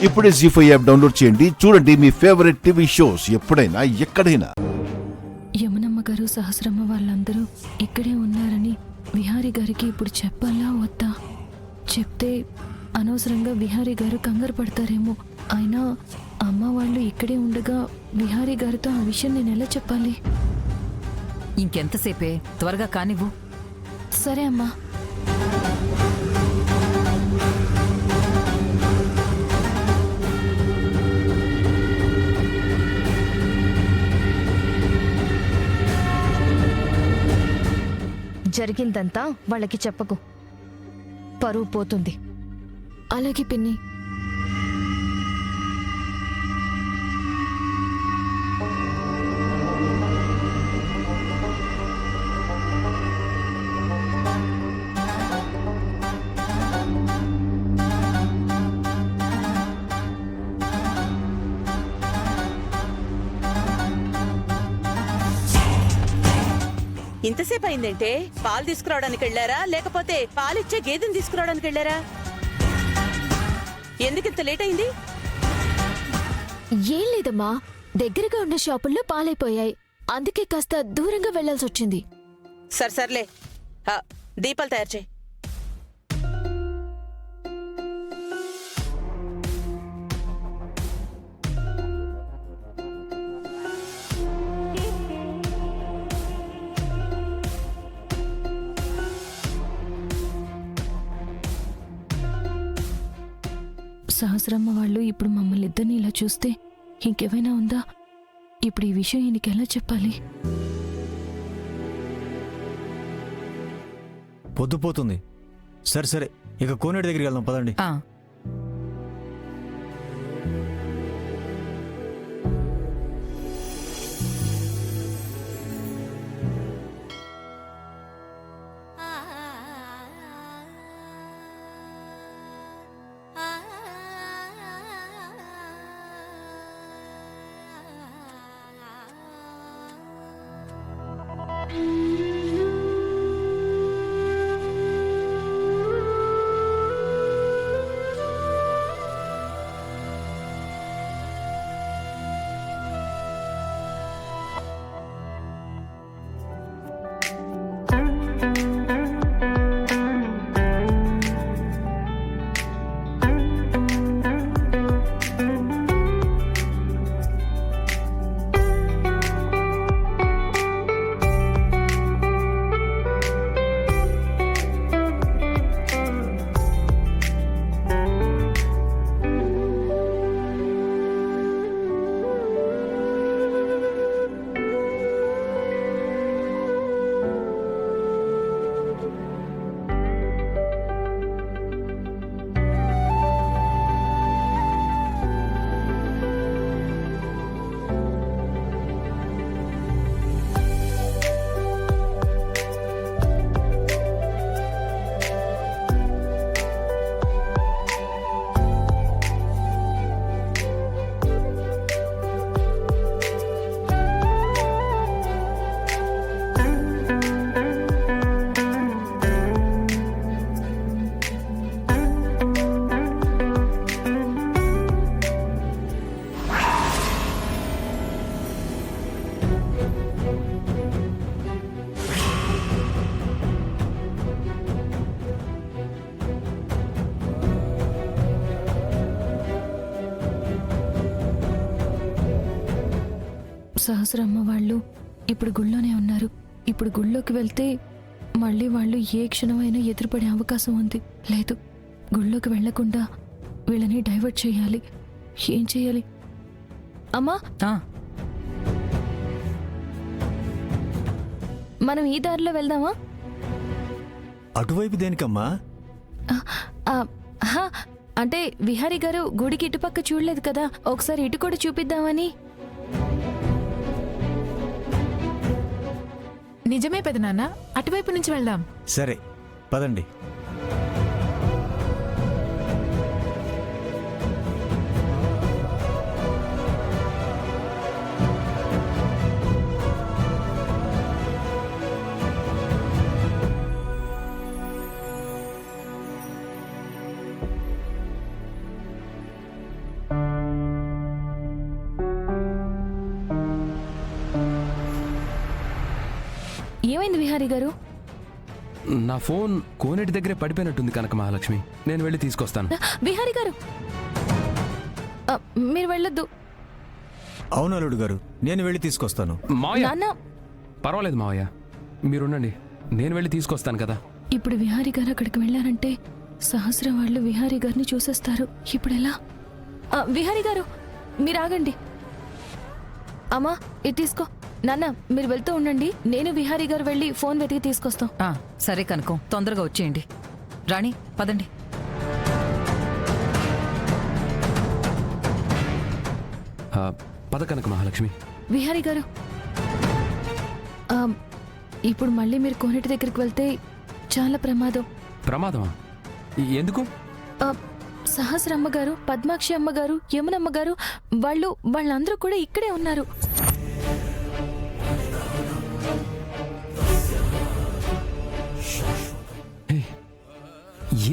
ఇప్పుడే జీ5 app download చేయండి. చూడండి మీ ఫేవరెట్ టీవీ షోస్ ఎప్పుడైనా ఎక్కడైనా. యమునమ్మ గారు, సహస్రమ్మ వాళ్ళందరూ ఇక్కడే ఉన్నారని విహారీ గారికి ఇప్పుడు చెప్పాలా వద్దా? చెప్తే అనవసరంగా విహారీ గారు కంగారు పడతారేమో. అయినా అమ్మ వాళ్ళు ఇక్కడే ఉండగా విహారీ గారితో ఆ విషయం నేను ఎలా చెప్పాలి? ఇంకెంతసేపే, త్వరగా కానివ్వు. సరే అమ్మా. జరిగిందంతా వాళ్ళకి చెప్పకు, పరువు పోతుంది. అలాగే పిన్ని. ఇంతసేపు అయిందంటే పాలు తీసుకురావడానికి వెళ్ళారా, లేకపోతే పాలిచ్చే గేదెని తీసుకురావడానికి వెళ్ళారా? ఎందుకింత లేట్ అయింది? ఏం లేదమ్మా, దగ్గరగా ఉన్న షాపుల్లో పాలైపోయాయి. అందుకే కాస్త దూరంగా వెళ్లాల్సి వచ్చింది. సర్లే, దీపాలు తయారు చేయి. సహస్రమ్మ వాళ్ళు ఇప్పుడు మమ్మల్ని ఇద్దరిని ఇలా చూస్తే ఇంకేమైనా ఉందా? ఇప్పుడు ఈ విషయం ఈయనకి ఎలా చెప్పాలి? పొద్దుపోతుంది. సరే ఇక కోనేటి దగ్గరికి వెళ్దాం, పదండి. సహస్రమ్మ వాళ్ళు ఇప్పుడు గుళ్ళోనే ఉన్నారు. ఇప్పుడు గుళ్ళోకి వెళ్తే మళ్ళీ వాళ్ళు ఏ క్షణమైనా ఎదురుపడే అవకాశం ఉంది. లేదు, గుళ్ళోకి వెళ్లకుండా వీళ్ళని డైవర్ట్ చేయాలి. ఏం చేయాలి? అమ్మా, మనం ఈ దారిలో వెళ్దామా? అటువైపు దేనికమ్మా? అంటే విహారీ గారు గుడికి ఇటుపక్క చూడలేదు కదా, ఒకసారి ఇటు కూడా చూపిద్దామని. నిజమే పెదనాన్న, అటువైపు నుంచి వెళ్దాం. సరే పదండి. విహారీ గారు? నా ఫోన్ కోనేటి దగ్గరే పడిపోయినట్టుంది కనక మహాలక్ష్మి. నేను వెళ్ళి తీసుకొస్తాను. విహారీ గారు, మీరు వెళ్ళొద్దు. అవును అల్లుడు గారు, నేను వెళ్ళి తీసుకొస్తాను. మావయ్య, నాన్న, పర్వాలేదు మావయ్య, మీరుండండి, నేను వెళ్ళి తీసుకొస్తాను కదా. ఇప్పుడు విహారీ గారు అక్కడికి వెళ్ళారంటే సహస్ర వాళ్ళు విహారీ గారిని చూసేస్తారు. ఇప్పుడు ఎలా? విహారీ గారు, మీరు ఆగండి. అమ్మా, ఇది తీసుకో. నాన్న, మీరు వెళ్తూ ఉండండి, నేను విహారీ గారు వెళ్ళి ఫోన్ వెతికి తీసుకొస్తాం. సరే కనుకో, తొందరగా వచ్చేయండి. రాణి, పదండి. పద కనక మహాలక్ష్మి. విహారీ గారు, ఇప్పుడు మళ్ళీ మీరు కోనేటి దగ్గరికి వెళ్తే చాలా ప్రమాదం. ప్రమాదమా? ఎందుకు? సహస్ర అమ్మగారు, పద్మాక్షి అమ్మగారు, యమునమ్మ గారు వాళ్ళందరూ కూడా ఇక్కడే ఉన్నారు.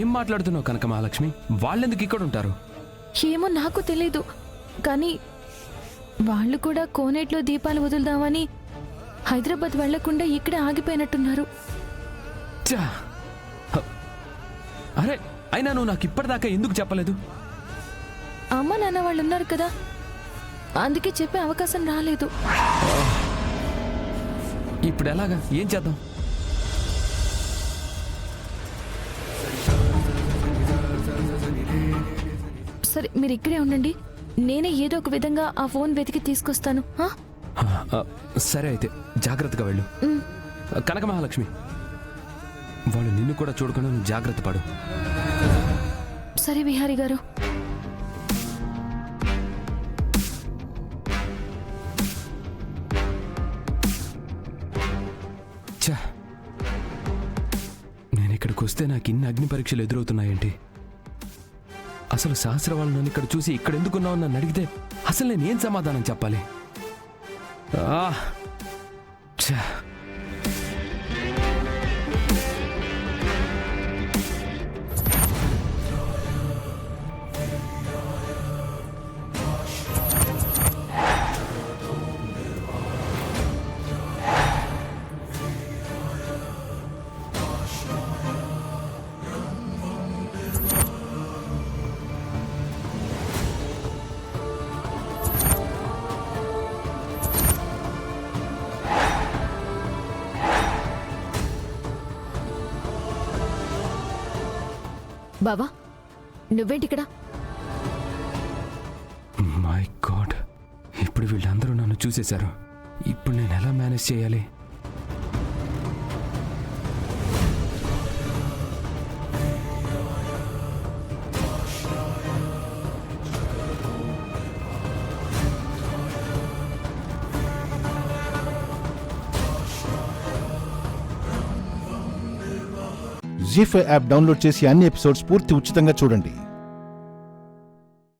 ఏం మాట్లాడుతున్నావు కనక మహాలక్ష్మి? వాళ్ళెందుకు ఇక్కడ ఉంటారు? ఏమో నాకు తెలీదు, కానీ వాళ్ళు కూడా కోనేట్లో దీపాలు వదులుదామని హైదరాబాద్ వెళ్లకుండా ఇక్కడే ఆగిపోయినట్టున్నారు. ఛా! అరే, అయినా నువ్వు నాకు ఇప్పటిదాకా ఎందుకు చెప్పలేదు? అమ్మ నాన్న వాళ్ళు ఉన్నారు కదా, అందుకే చెప్పే అవకాశం రాలేదు. ఇప్పుడు ఎలాగా? ఏం చేద్దాం? సరే, మీరు ఇక్కడే ఉండండి, నేనే ఏదో ఒక విధంగా ఆ ఫోన్ వెతికి తీసుకొస్తాను. సరే అయితే జాగ్రత్తగా వెళ్ళు. కనక మహాలక్ష్మి, వాళ్ళు నిన్ను కూడా చూడకుండా నువ్వు జాగ్రత్త పడు. సరే విహారీ గారు. ఛా! నేను ఇక్కడికి వస్తే నాకు ఇన్ని అగ్ని పరీక్షలు ఎదురవుతున్నాయేంటి? అసలు సహస్ర వాళ్ళు నన్ను ఇక్కడ చూసి ఇక్కడ ఎందుకున్నావు నన్ను అడిగితే అసలు నేనేం సమాధానం చెప్పాలి? ఛా! బావా, నువ్వేంటిక్కడ? మై గాడ్, ఇప్పుడు వీళ్ళందరూ నన్ను చూసేశారు. ఇప్పుడు నేను ఎలా మేనేజ్ చేయాలి? జీ5 యాప్ డౌన్లోడ్ చేసి అన్ని ఎపిసోడ్స్ పూర్తి ఉచితంగా చూడండి.